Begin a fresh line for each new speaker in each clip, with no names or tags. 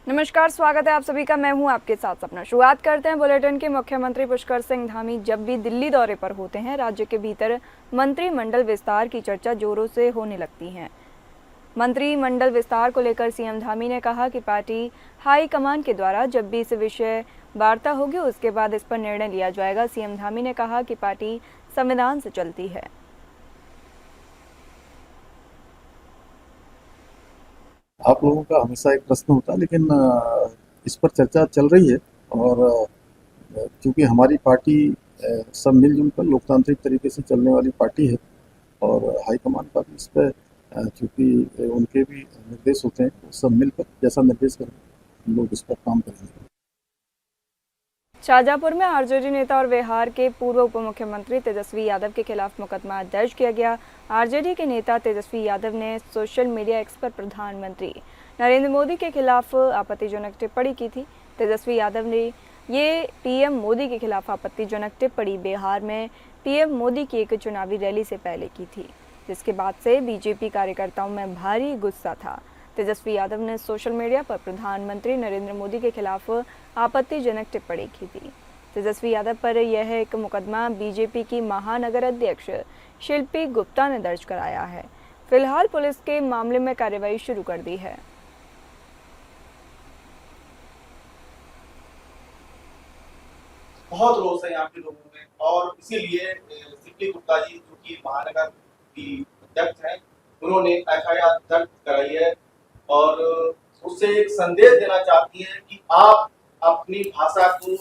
नमस्कार, स्वागत है आप सभी का। मैं हूं आपके साथ सपना। शुरुआत करते हैं बुलेटिन की। मुख्यमंत्री पुष्कर सिंह धामी जब भी दिल्ली दौरे पर होते हैं, राज्य के भीतर मंत्रिमंडल विस्तार की चर्चा जोरों से होने लगती है। मंत्रिमंडल विस्तार को लेकर सीएम धामी ने कहा कि पार्टी हाईकमान के द्वारा जब भी इस विषय वार्ता होगी, उसके बाद इस पर निर्णय लिया जाएगा। सीएम धामी ने कहा कि पार्टी संविधान से चलती है।
आप लोगों का हमेशा एक प्रश्न होता है, लेकिन इस पर चर्चा चल रही है। और चूंकि हमारी पार्टी सब मिलजुल कर लोकतांत्रिक तरीके से चलने वाली पार्टी है, और हाईकमान का भी इस पर चूंकि उनके भी निर्देश होते हैं, तो सब मिलकर जैसा निर्देश करें हम लोग इस पर काम करेंगे।
शाहजहांपुर में आरजेडी नेता और बिहार के पूर्व उप मुख्यमंत्री तेजस्वी यादव के खिलाफ मुकदमा दर्ज किया गया। आरजेडी के नेता तेजस्वी यादव ने सोशल मीडिया एक्स पर प्रधानमंत्री नरेंद्र मोदी के खिलाफ आपत्तिजनक टिप्पणी की थी। तेजस्वी यादव ने ये पीएम मोदी के खिलाफ आपत्तिजनक टिप्पणी बिहार में पीएम मोदी की एक चुनावी रैली से पहले की थी, जिसके बाद से बीजेपी कार्यकर्ताओं में भारी गुस्सा था। तेजस्वी यादव ने सोशल मीडिया पर प्रधानमंत्री नरेंद्र मोदी के खिलाफ आपत्तिजनक टिप्पणी की थी। तेजस्वी यादव पर यह एक मुकदमा बीजेपी की महानगर अध्यक्ष शिल्पी गुप्ता ने दर्ज कराया है। फिलहाल पुलिस के मामले में कार्रवाई शुरू कर दी है।
बहुत रोष है यहाँ के लोगों में, और इसीलिए शिल्पी गुप्ता जी जो कि महानगर की अध्यक्ष हैं, उन्होंने एफआईआर दर्ज कराई है और उससे एक संदेश देना चाहती है कि आप अपनी भाषा को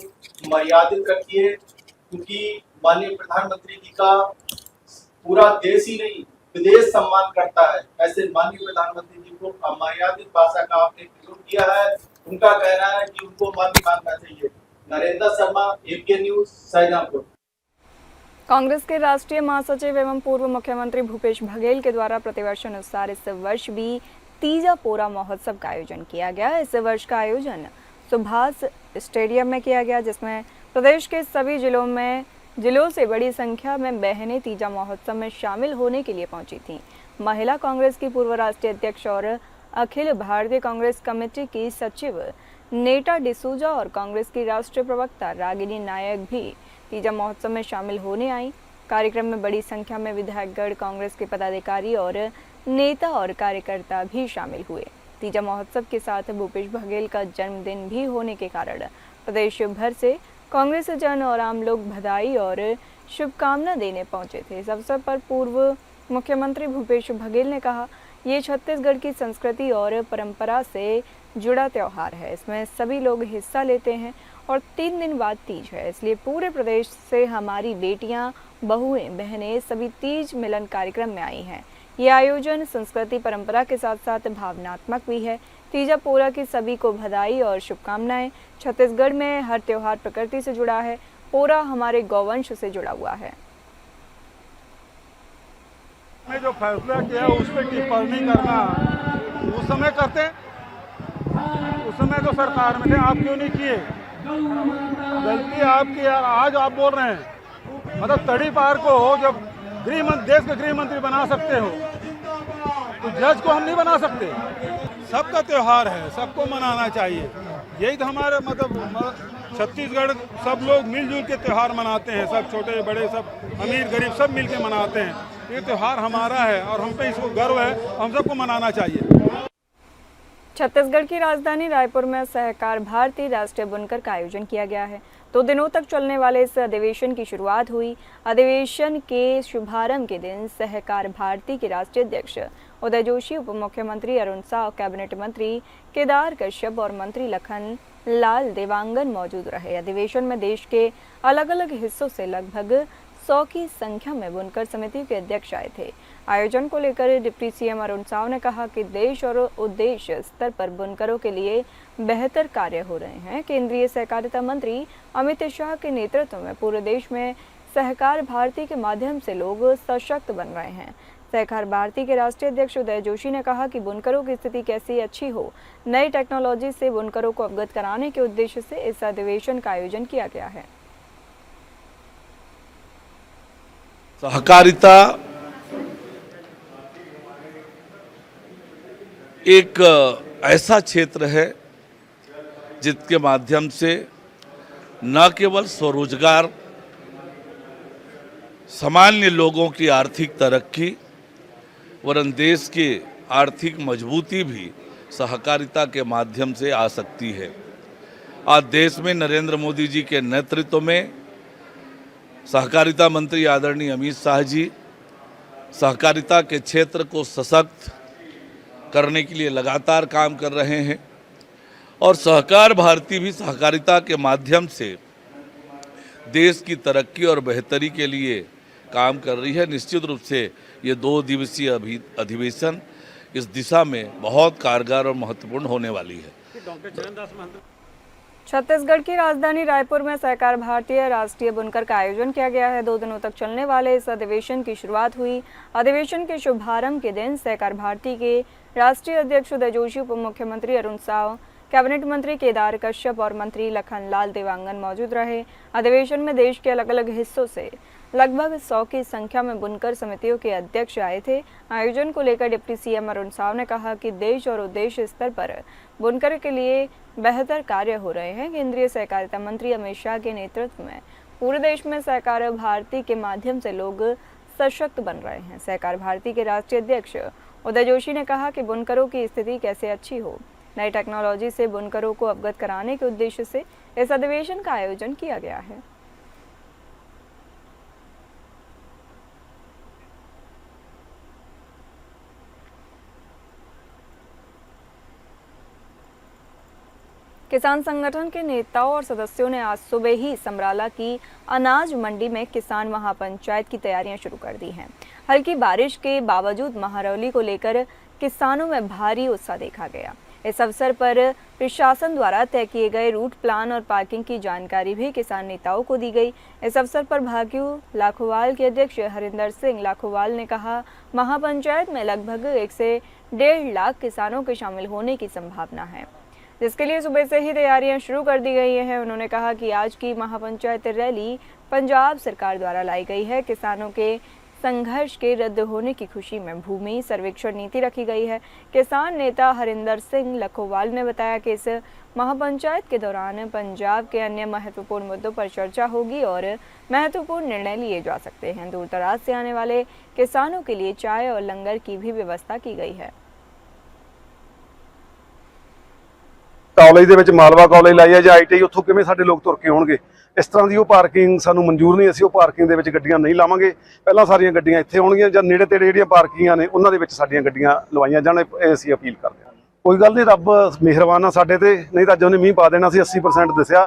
मर्यादित रखिए, क्योंकि माननीय प्रधानमंत्री जी का पूरा देश ही नहीं विदेश सम्मान करता है। ऐसे माननीय प्रधानमंत्री जी को अमर्यादित भाषा का आपने प्रयोग किया है। उनका कहना है कि उनको माफी मांगना चाहिए। नरेंद्र शर्मा, एपीएन न्यूज, शाहजहांपुर।
कांग्रेस के राष्ट्रीय महासचिव एवं पूर्व मुख्यमंत्री भूपेश बघेल के द्वारा प्रतिवर्ष अनुसार इस वर्ष भी तीजा पोरा महोत्सव का आयोजन किया गया। इस वर्ष का आयोजन सुभाष स्टेडियम में किया गया, जिसमें प्रदेश के सभी जिलों से बड़ी संख्या में बहनें तीजा महोत्सव में शामिल होने के लिए पहुंची थीं। महिला कांग्रेस की पूर्व राष्ट्रीय अध्यक्ष और अखिल भारतीय कांग्रेस कमेटी की सचिव नेटा डिसूजा और कांग्रेस की राष्ट्रीय प्रवक्ता रागिनी नायक भी तीजा महोत्सव में शामिल होने आई। कार्यक्रम में बड़ी संख्या में विधायकगण, कांग्रेस के पदाधिकारी और नेता और कार्यकर्ता भी शामिल हुए। तीजा महोत्सव के साथ भूपेश बघेल का जन्मदिन भी होने के कारण प्रदेश भर से कांग्रेस जन और आम लोग बधाई और शुभकामना देने पहुंचे थे। इस अवसर पर पूर्व मुख्यमंत्री भूपेश बघेल ने कहा, ये छत्तीसगढ़ की संस्कृति और परंपरा से जुड़ा त्यौहार है। इसमें सभी लोग हिस्सा लेते हैं और 3 दिन बाद तीज है, इसलिए पूरे प्रदेश से हमारी बेटियां, बहुएं, बहनें सभी तीज मिलन कार्यक्रम में आई हैं। ये आयोजन संस्कृति परंपरा के साथ साथ भावनात्मक भी है। तीजा पोरा की सभी को बधाई और शुभकामनाएं। छत्तीसगढ़ में हर त्योहार प्रकृति से जुड़ा है। पोरा हमारे गौवंश से जुड़ा हुआ है।
में जो फैसला किया उस पर टिप्पणी करना उस समय करते, उस समय तो सरकार में थे, आप क्यों नहीं किए? गलती आपकी यार। आज आप बोल रहे हैं, मतलब तड़ी पार को जब देश के गृह मंत्री बना सकते हो तो जज को हम नहीं बना सकते। सबका त्योहार है, सबको मनाना चाहिए। यही तो हमारे मतलब छत्तीसगढ़ सब लोग मिलजुल के त्योहार मनाते हैं, सब छोटे बड़े, सब अमीर गरीब सब मिल के मनाते हैं। ये त्योहार हमारा है और हम पे इसको गर्व है, हम सबको मनाना चाहिए।
छत्तीसगढ़ की राजधानी रायपुर में सहकार भारती राष्ट्रीय बुनकर का आयोजन किया गया है। 2 दिनों तक चलने वाले इस अधिवेशन की शुरुआत हुई। अधिवेशन के शुभारंभ के दिन सहकार भारती के राष्ट्रीय अध्यक्ष उदय जोशी, उप मुख्यमंत्री अरुण साव, कैबिनेट मंत्री केदार कश्यप और मंत्री लखन लाल देवांगन मौजूद रहे। अधिवेशन में देश के अलग अलग हिस्सों से लगभग 100 की संख्या में बुनकर समिति के अध्यक्ष आए थे। आयोजन को लेकर डिप्टी सीएम अरुण साव ने कहा कि देश और उद्देश्य स्तर पर बुनकरों के लिए बेहतर कार्य हो रहे हैं। केंद्रीय सहकारिता मंत्री अमित शाह के नेतृत्व में पूरे देश में सहकार भारती के माध्यम से लोग सशक्त बन रहे हैं। सहकार भारती के राष्ट्रीय अध्यक्ष उदय जोशी ने कहा कि बुनकरों की स्थिति कैसे अच्छी हो, नई टेक्नोलॉजी से बुनकरों को अवगत कराने के उद्देश्य से इस अधिवेशन का आयोजन किया गया है।
सहकारिता एक ऐसा क्षेत्र है जिसके माध्यम से न केवल स्वरोजगार, सामान्य लोगों की आर्थिक तरक्की वरन देश की आर्थिक मजबूती भी सहकारिता के माध्यम से आ सकती है। आज देश में नरेंद्र मोदी जी के नेतृत्व में सहकारिता मंत्री आदरणीय अमित शाह जी सहकारिता के क्षेत्र को सशक्त करने के लिए लगातार काम कर रहे हैं और सहकार भारती भी सहकारिता के माध्यम से देश की तरक्की और बेहतरी के लिए काम कर रही है। निश्चित रूप से ये 2 दिवसीय अधिवेशन इस दिशा में बहुत कारगर और महत्वपूर्ण होने वाली है।
छत्तीसगढ़ की राजधानी रायपुर में सहकार भारतीय राष्ट्रीय बुनकर का आयोजन किया गया है। 2 दिनों तक चलने वाले इस अधिवेशन की शुरुआत हुई। अधिवेशन के शुभारंभ के दिन सहकार भारती के राष्ट्रीय अध्यक्ष उदय जोशी, उप मुख्यमंत्री अरुण साव, कैबिनेट मंत्री केदार कश्यप और मंत्री लखनलाल देवांगन मौजूद रहे। अधिवेशन में देश के अलग अलग हिस्सों से लगभग 100 की संख्या में बुनकर समितियों के अध्यक्ष आए थे। आयोजन को लेकर डिप्टी सीएम अरुण साव ने कहा कि देश और उद्देश्य स्तर पर बुनकर के लिए बेहतर कार्य हो रहे हैं। केंद्रीय सहकारिता मंत्री अमित शाह के नेतृत्व में पूरे देश में सहकार भारती के माध्यम से लोग सशक्त बन रहे हैं। सहकार भारती के राष्ट्रीय अध्यक्ष उदय जोशी ने कहा कि बुनकरों की स्थिति कैसे अच्छी हो, नई टेक्नोलॉजी से बुनकरों को अवगत कराने के उद्देश्य से इस अधिवेशन का आयोजन किया गया है। किसान संगठन के नेताओं और सदस्यों ने आज सुबह ही समराला की अनाज मंडी में किसान महापंचायत की तैयारियां शुरू कर दी हैं। हल्की बारिश के बावजूद महारौली को लेकर किसानों में भारी उत्साह देखा गया। इस अवसर पर प्रशासन द्वारा तय किए गए रूट प्लान और पार्किंग की जानकारी भी किसान नेताओं को दी गई। इस अवसर पर भाग्यू लाखोवाल के अध्यक्ष हरिंदर सिंह लाखोवाल ने कहा, महापंचायत में लगभग 1 से 1.5 लाख किसानों के शामिल होने की संभावना है, जिसके लिए सुबह से ही तैयारियां शुरू कर दी गई हैं। उन्होंने कहा कि आज की महापंचायत रैली पंजाब सरकार द्वारा लाई गई है। किसानों के संघर्ष के रद्द होने की खुशी में भूमि सर्वेक्षण नीति रखी गई है। किसान नेता हरिंदर सिंह लखोवाल ने बताया कि इस महापंचायत के दौरान पंजाब के अन्य महत्वपूर्ण मुद्दों पर चर्चा होगी और महत्वपूर्ण निर्णय लिए जा सकते हैं। दूर दराज से आने वाले किसानों के लिए चाय और लंगर की भी व्यवस्था की गई है।
ਕਾਲਜ ਦੇ ਵਿੱਚ ਮਾਲਵਾ ਕਾਲਜ ਲਾਈ ਹੈ ਜਾਂ ਆਈਟੀ, ਉੱਥੋਂ ਕਿਵੇਂ ਸਾਡੇ ਲੋਕ ਤੁਰ ਕੇ ਆਉਣਗੇ? ਇਸ ਤਰ੍ਹਾਂ ਦੀ ਉਹ ਪਾਰਕਿੰਗ ਸਾਨੂੰ ਮਨਜ਼ੂਰ ਨਹੀਂ। ਅਸੀਂ ਉਹ ਪਾਰਕਿੰਗ ਦੇ ਵਿੱਚ ਗੱਡੀਆਂ ਨਹੀਂ ਲਾਵਾਂਗੇ। ਪਹਿਲਾਂ ਸਾਰੀਆਂ ਗੱਡੀਆਂ ਇੱਥੇ ਆਉਣਗੀਆਂ ਜਾਂ ਨੇੜੇ ਤੇੜੇ ਜਿਹੜੀਆਂ ਪਾਰਕਿੰਗਾਂ ਨੇ ਉਹਨਾਂ ਦੇ ਵਿੱਚ ਸਾਡੀਆਂ ਗੱਡੀਆਂ ਲਵਾਈਆਂ ਜਾਣ। ਇਹ ਅਸੀਂ ਅਪੀਲ ਕਰਦੇ ਹਾਂ। ਕੋਈ ਗੱਲ ਨਹੀਂ, ਰੱਬ ਮਿਹਰਬਾਨ ਆ ਸਾਡੇ ਤੇ, ਨਹੀਂ ਤਾਂ ਅੱਜ ਉਹਨੇ ਮੀਂਹ ਪਾ ਦੇਣਾ ਸੀ। 80% ਦੱਸਿਆ,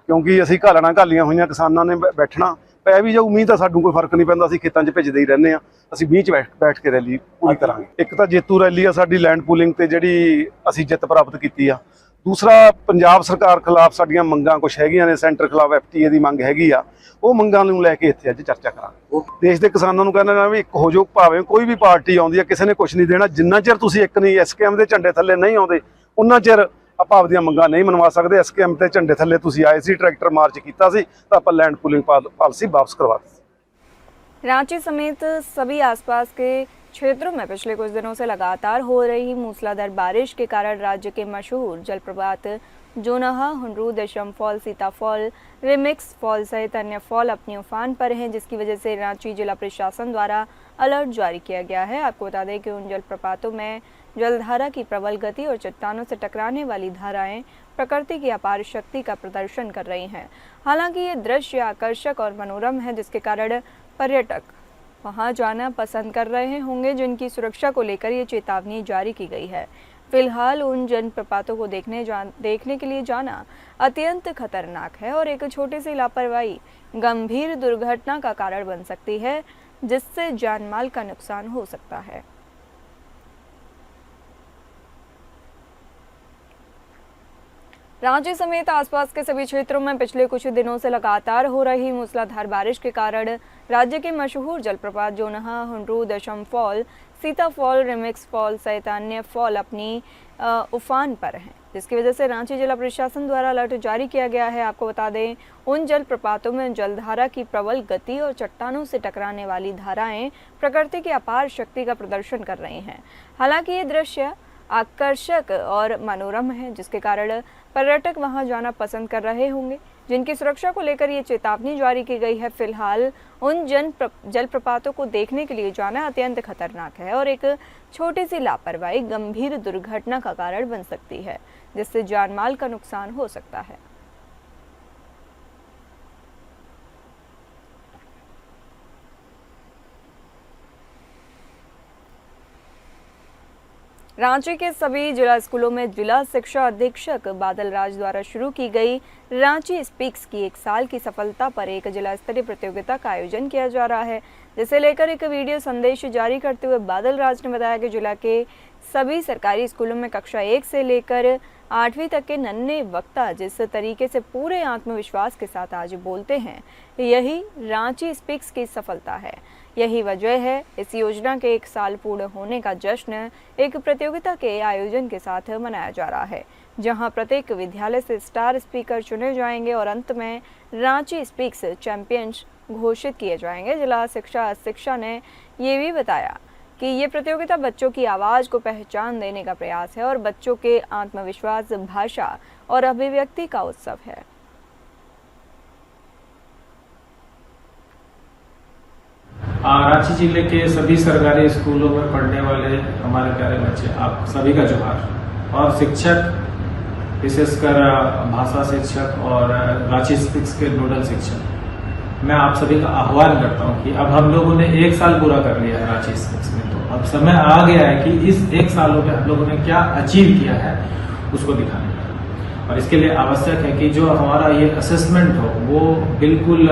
ਕਿਉਂਕਿ ਅਸੀਂ ਘਾਲਣਾ ਘਾਲੀਆਂ ਹੋਈਆਂ, ਕਿਸਾਨਾਂ ਨੇ ਬੈਠਣਾ। ਪੈ ਵੀ ਜਾਊ ਮੀਂਹ ਤਾਂ ਸਾਨੂੰ ਕੋਈ ਫਰਕ ਨਹੀਂ ਪੈਂਦਾ, ਅਸੀਂ ਖੇਤਾਂ 'ਚ ਭਿੱਜਦੇ ਹੀ ਰਹਿੰਦੇ ਹਾਂ। ਅਸੀਂ ਮੀਂਹ 'ਚ ਬੈਠ ਕੇ ਰੈਲੀ ਪੂਰੀ ਕਰਾਂਗੇ। ਇੱਕ ਤਾਂ ਜੇਤੂ ਰੈਲੀ ਆ ਸਾਡੀ ਲੈਂਡ ਪੂਲਿੰਗ ਤੇ ਜਿਹੜੀ ਅਸੀਂ ਜਿੱਤ ਪ੍ਰਾਪਤ ਕੀਤੀ ਆ। दूसरा, पंजाब सरकार खिलाफ साड़ियां मंगां कुछ हैगियां ने, सेंटर खिलाफ FTA की मंग हैगी आ, वो मंगां नूं लैके इत्थे अज चर्चा करांगे। देश के किसानों नूं कहना भी एक हो जाओ, भावें कोई भी पार्टी आउंदी है, किसी ने कुछ नहीं देना। जिन्ना चिर तुसीं एक नहीं SKM दे झंडे थल्ले नहीं आउंदे, उन्ना चिर आपां आपदियां मंगां नहीं मनवा सकदे। SKM ते झंडे थल्ले तुसीं आए सी, ट्रैक्टर मार्च कीता सी, तां आपां लैंड पूलिंग पॉलिसी वापस करवा दी।
रांची समेत सभी आसपास के क्षेत्रों में पिछले कुछ दिनों से लगातार हो रही मूसलाधार बारिश के कारण राज्य के मशहूर जलप्रपात जोनाहा, हुंडरू, दशम fall, Sita fall, remix fall सहित अन्य फॉल अपनी उफान पर हैं, जिसकी वजह से रांची जिला प्रशासन द्वारा अलर्ट जारी किया गया है। आपको बता दें कि उन जलप्रपातों में जलधारा की प्रबल गति और चट्टानों से टकराने वाली धाराएं प्रकृति की अपार शक्ति का प्रदर्शन कर रही हैं। हालांकि ये दृश्य आकर्षक और मनोरम है, जिसके कारण पर्यटक वहां जाना पसंद कर रहे होंगे, जिनकी सुरक्षा को लेकर ये चेतावनी जारी की गई है। फिलहाल उन जलप्रपातों को देखने के लिए जाना अत्यंत खतरनाक है और एक छोटी सी लापरवाही गंभीर दुर्घटना का कारण बन सकती है, जिससे जानमाल का नुकसान हो सकता है। रांची समेत आसपास के सभी क्षेत्रों में पिछले कुछ दिनों से लगातार हो रही मूसलाधार बारिश के कारण राज्य के मशहूर जलप्रपात जोनाहा, हुंडरू, दशम fall, Sita fall, remix fall सहित अन्य फॉल अपनी उफान पर हैं, जिसकी वजह से रांची जिला प्रशासन द्वारा अलर्ट जारी किया गया है। आपको बता दें, उन जलप्रपातों में जलधारा की प्रबल गति और चट्टानों से टकराने वाली धाराएं प्रकृति की अपार शक्ति का प्रदर्शन कर रही हैं। हालांकि ये दृश्य आकर्षक और मनोरम है, जिसके कारण पर्यटक वहां जाना पसंद कर रहे होंगे, जिनकी सुरक्षा को लेकर ये चेतावनी जारी की गई है। फिलहाल उन जलप्रपातों को देखने के लिए जाना अत्यंत खतरनाक है और एक छोटी सी लापरवाही गंभीर दुर्घटना का कारण बन सकती है, जिससे जानमाल का नुकसान हो सकता है। रांची के सभी जिला स्कूलों में जिला शिक्षा अधीक्षक बादल राज द्वारा शुरू की गई रांची स्पीक्स की 1 साल की सफलता पर एक जिला स्तरीय प्रतियोगिता का आयोजन किया जा रहा है, जिसे लेकर एक वीडियो संदेश जारी करते हुए बादल राज ने बताया कि जिला के सभी सरकारी स्कूलों में कक्षा 1 से लेकर 8वीं तक के नन्हे वक्ता जिस तरीके से पूरे आत्मविश्वास के साथ आज बोलते हैं, यही रांची स्पीक्स की सफलता है। यही वजह है इस योजना के 1 साल पूर्ण होने का जश्न एक प्रतियोगिता के आयोजन के साथ मनाया जा रहा है, जहां प्रत्येक विद्यालय से स्टार स्पीकर चुने जाएंगे और अंत में रांची स्पीक्स चैंपियंस घोषित किए जाएंगे। जिला शिक्षा ने ये भी बताया कि ये प्रतियोगिता बच्चों की आवाज को पहचान देने का प्रयास है और बच्चों के आत्मविश्वास, भाषा और अभिव्यक्ति का उत्सव है।
रांची जिले के सभी सरकारी स्कूलों में पढ़ने वाले हमारे प्यारे बच्चे, आप सभी का जोहार। और शिक्षक, विशेषकर भाषा शिक्षक और रांची स्पीक्स के नोडल शिक्षक, मैं आप सभी का आह्वान करता हूं कि अब हम लोगों ने 1 साल पूरा कर लिया है रांची स्पीक्स में, तो अब समय आ गया है कि इस 1 सालों में हम लोगों ने क्या अचीव किया है उसको दिखाने का। और इसके लिए आवश्यक है कि जो हमारा ये असेसमेंट हो वो बिल्कुल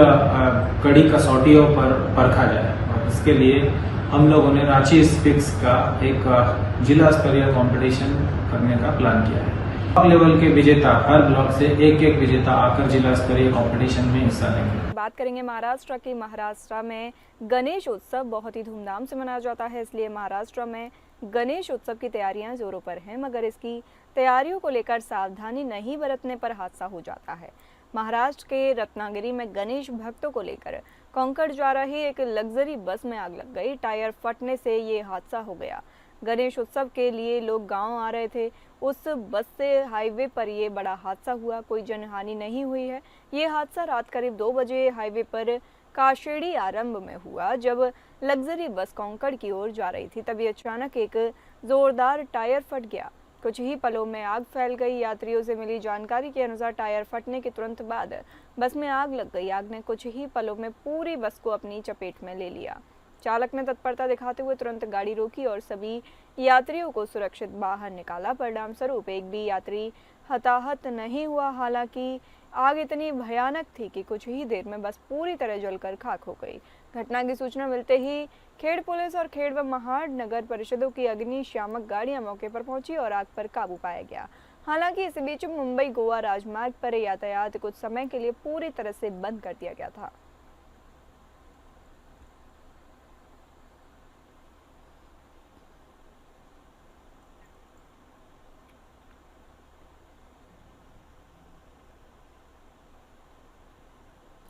कड़ी कसौटियों पर परखा जाए। और इसके लिए हम लोगों ने रांची स्पीक्स का एक जिला स्तरीय कंपटीशन करने का प्लान किया है। ब्लॉक लेवल के विजेता, हर ब्लॉक से एक विजेता आकर जिला स्तरीय कंपटीशन में हिस्सा लेंगे।
बात करेंगे महाराष्ट्र की। महाराष्ट्र में गणेश उत्सव बहुत ही धूमधाम से मनाया जाता है, इसलिए महाराष्ट्र में गणेश उत्सव की तैयारियां जोरों पर हैं, मगर इसकी तैयारियों को लेकर सावधानी नहीं बरतने पर हादसा हो जाता है। महाराष्ट्र के रत्नागिरी में गणेश भक्तों को लेकर कोंकण जा रही एक लग्जरी बस में आग लग गई। टायर फटने से ये हादसा हो गया। गणेश उत्सव के लिए लोग गांव आ रहे थे, उस बस से हाईवे पर ये बड़ा हादसा हुआ। कोई जनहानि नहीं हुई है। ये हादसा रात करीब 2 बजे हाईवे पर काशेड़ी आरंभ में हुआ, जब लग्जरी बस कोंकण की ओर जा रही थी। तभी अचानक एक जोरदार टायर फट गया। कुछ ही पलों में आग फैल गई। यात्रियों से मिली जानकारी के अनुसार टायर फटने के तुरंत बाद बस में आग लग गई। आग ने कुछ ही पलों में पूरी बस को अपनी चपेट में ले लिया। चालक ने तत्परता दिखाते हुए तुरंत गाड़ी रोकी और सभी यात्रियों को सुरक्षित बाहर निकाला। परिणाम स्वरूप एक भी यात्री हताहत नहीं हुआ। हालांकि आग इतनी भयानक थी कि कुछ ही देर में बस पूरी तरह जलकर खाक हो गई। घटना की सूचना मिलते ही खेड़ पुलिस और खेड़ व महाड़ नगर परिषदों की अग्निशामक गाड़ियां मौके पर पहुंची और आग पर काबू पाया गया। हालांकि इस बीच मुंबई गोवा राजमार्ग पर यातायात कुछ समय के लिए पूरी तरह से बंद कर दिया गया था।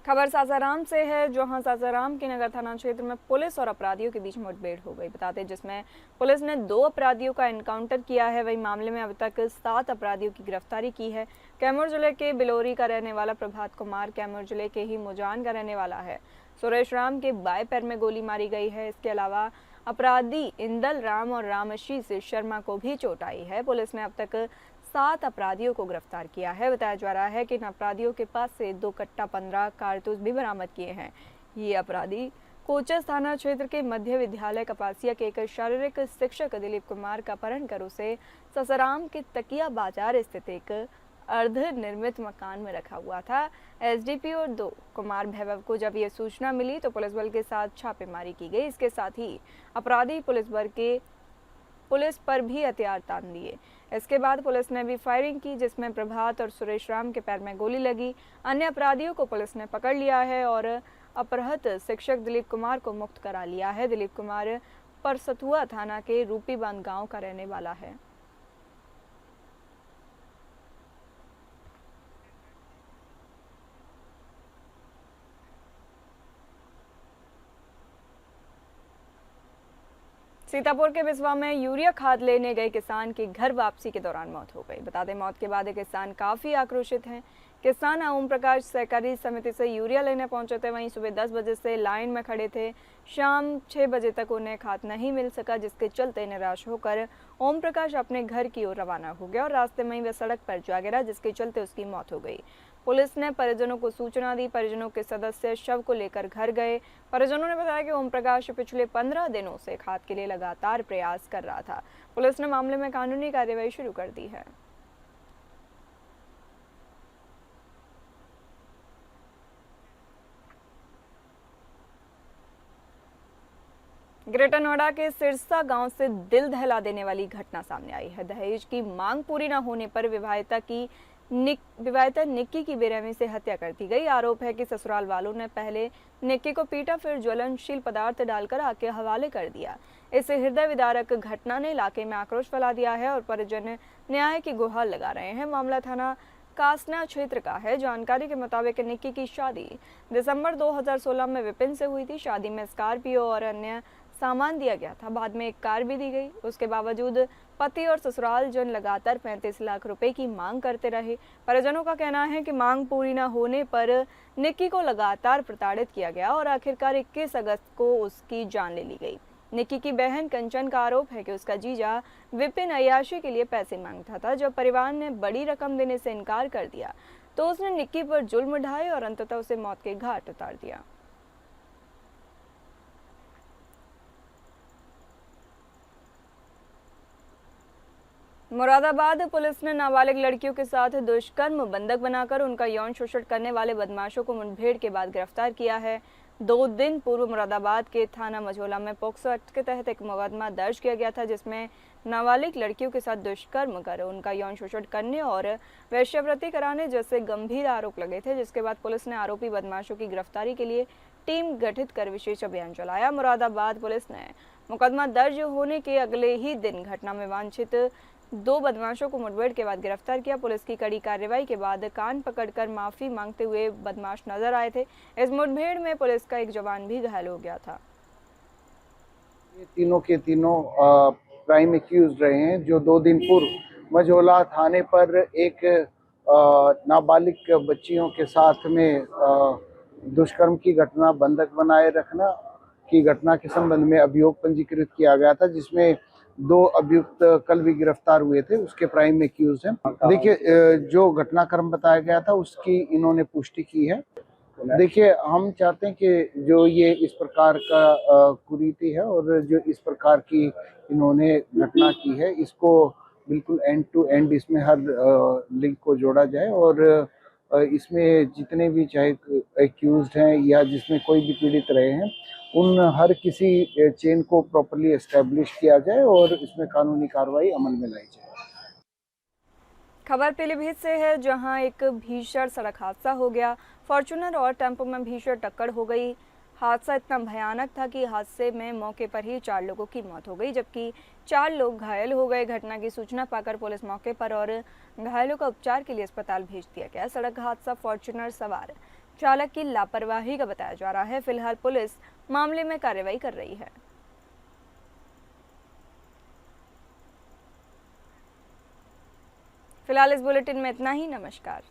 खबर सासाराम से है, जहां सासाराम के नगर थाना क्षेत्र में पुलिस और अपराधियों के बीच मुठभेड़ हो गई। बताते जिसमें पुलिस ने 2 अपराधियों का एनकाउंटर किया है। वही मामले में अब तक 7 अपराधियों की गिरफ्तारी की है। कैमूर जिले के बिलोरी का रहने वाला प्रभात कुमार कैमूर जिले के ही मुजान का रहने वाला है। सुरेश राम के बाएं पैर में गोली मारी गई है। इसके अलावा अपराधी इंदल राम और रामशीष शर्मा को भी चोट आई है। पुलिस ने अब तक 7 अपराधियों को गिरफ्तार किया है। बताया जा रहा है कि इन अपराधियों के पास से 2 कट्टा 15 कारतूस भी बरामद किए हैं। ये अपराधी कोचस थाना क्षेत्र के मध्य विद्यालय कपासिया के एक शारीरिक शिक्षक दिलीप कुमार का अपहरण कर उसे सासाराम के तकिया बाजार स्थित एक अर्ध निर्मित मकान में रखा हुआ था। एसडीपीओ 2 कुमार भैरव को जब ये सूचना मिली तो पुलिस बल के साथ छापेमारी की गई। इसके साथ ही अपराधी पुलिस पर भी हथियार तान दिए। इसके बाद पुलिस ने भी फायरिंग की, जिसमें प्रभात और सुरेश राम के पैर में गोली लगी। अन्य अपराधियों को पुलिस ने पकड़ लिया है और अपहृत शिक्षक दिलीप कुमार को मुक्त करा लिया है। दिलीप कुमार परसथुआ थाना के रूपीबांध गांव का रहने वाला है। सीतापुर के बिस्वा में यूरिया खाद लेने गए किसान की घर वापसी के दौरान मौत हो गई। बता दें, मौत के बाद किसान काफी आक्रोशित हैं। किसान ओम प्रकाश सहकारी समिति से यूरिया लेने पहुंचे थे। वहीं सुबह 10 बजे से लाइन में खड़े थे। शाम 6 बजे तक उन्हें खाद नहीं मिल सका, जिसके चलते निराश होकर ओम प्रकाश अपने घर की ओर रवाना हो गया और रास्ते में ही वह सड़क पर जा गिरा, जिसके चलते उसकी मौत हो गई। पुलिस ने परिजनों को सूचना दी। परिजनों के सदस्य शव को लेकर घर गए। परिजनों ने बताया कि ओम प्रकाश पिछले 15 दिनों से खाद के लिए लगातार प्रयास कर रहा था। पुलिस ने मामले में कानूनी कार्रवाई शुरू कर दी है। ग्रेटर नोएडा के सिरसा गांव से दिल दहला देने वाली घटना सामने आई है। दहेज की मांग पूरी न होने पर विवाहिता निक्की की बेरहमी से हत्या कर दी गई। आरोप है कि ससुराल वालों ने पहले निक्की को पीटा, फिर ज्वलनशील पदार्थ डालकर आग के हवाले कर दिया। इस हृदय विदारक घटना ने इलाके में आक्रोश फैला दिया है और परिजन न्याय की गुहार लगा रहे हैं। मामला थाना कासना क्षेत्र का है। जानकारी के मुताबिक निक्की की शादी दिसंबर 2016 में विपिन से हुई थी। शादी में स्कॉर्पियो और अन्य सामान दिया गया था। बाद में एक कार भी दी गई। उसके बावजूद पति और ससुराल जन लगातार 35 लाख रुपए की मांग करते रहे। परिजनों का कहना है कि मांग पूरी न होने पर निक्की को लगातार प्रताड़ित किया गया और आखिरकार 21 अगस्त को उसकी जान ले ली गई। निक्की की बहन कंचन का आरोप है कि उसका जीजा विपिन अय्याशी के लिए पैसे मांगता था। जब परिवार ने बड़ी रकम देने से इनकार कर दिया तो उसने निक्की पर जुल्म ढाए और अंततः उसे मौत के घाट उतार दिया। मुरादाबाद पुलिस ने नाबालिग लड़कियों के साथ दुष्कर्म बंधक बनाकर उनका यौन शोषण करने वाले बदमाशों को मुठभेड़ के बाद गिरफ्तार किया है। 2 दिन पूर्व मुरादाबाद के थाना मझोला में पोक्सो एक्ट के तहत एक मुकदमा दर्ज किया गया था, जिसमें नाबालिग लड़कियों के साथ दुष्कर्म कर उनका यौन शोषण करने और वेश्यावृत्ति कराने जैसे गंभीर आरोप लगे थे। जिसके बाद पुलिस ने आरोपी बदमाशों की गिरफ्तारी के लिए टीम गठित कर विशेष अभियान चलाया। मुरादाबाद पुलिस ने मुकदमा दर्ज होने के अगले ही दिन घटना में वांछित 2 बदमाशों को मुठभेड़ के बाद गिरफ्तार किया। पुलिस की कड़ी कार्रवाई के बाद कान पकड़कर माफी मांगते हुए बदमाश नजर आए थे। इस मुठभेड़ में पुलिस का एक जवान भी घायल हो गया था।
ये तीनों के तीनों प्राइम एक्यूज रहे हैं, जो 2 दिन पूर्व मझोला थाने पर एक नाबालिग बच्चियों के साथ में दुष्कर्म की घटना, बंधक बनाए रखना की घटना के संबंध में अभियोग पंजीकृत किया गया था, जिसमें 2 अभियुक्त कल भी गिरफ्तार हुए थे। उसके प्राइम एक्यूज हैं। देखिए, जो घटनाक्रम बताया गया था उसकी इन्होंने पुष्टि की है। देखिए, हम चाहते हैं कि जो ये इस प्रकार का कुरीति है और जो इस प्रकार की इन्होंने घटना की है, इसको बिल्कुल एंड टू एंड इसमें हर लिंक को जोड़ा जाए और इसमें जितने भी चाहे एक्यूज्ड हैं या जिसमें कोई भी पीड़ित रहे हैं, उन हर किसी चेन को प्रॉपर्ली एस्टेब्लिश किया जाए और इसमें कानूनी कार्रवाई अमल में लाई जाए।
खबर पीलीभीत से है, जहां एक भीषण सड़क हादसा हो गया। फॉर्च्यूनर और टेम्पो में भीषण टक्कर हो गई। हादसा इतना भयानक था कि हादसे में मौके पर ही 4 लोगों की मौत हो गई, जबकि 4 लोग घायल हो गए। घटना की सूचना पाकर पुलिस मौके पर और घायलों का उपचार के लिए अस्पताल भेज दिया गया। सड़क हादसा फॉर्च्यूनर सवार चालक की लापरवाही का बताया जा रहा है। फिलहाल पुलिस मामले में कार्रवाई कर रही है। फिलहाल इस बुलेटिन में इतना ही। नमस्कार।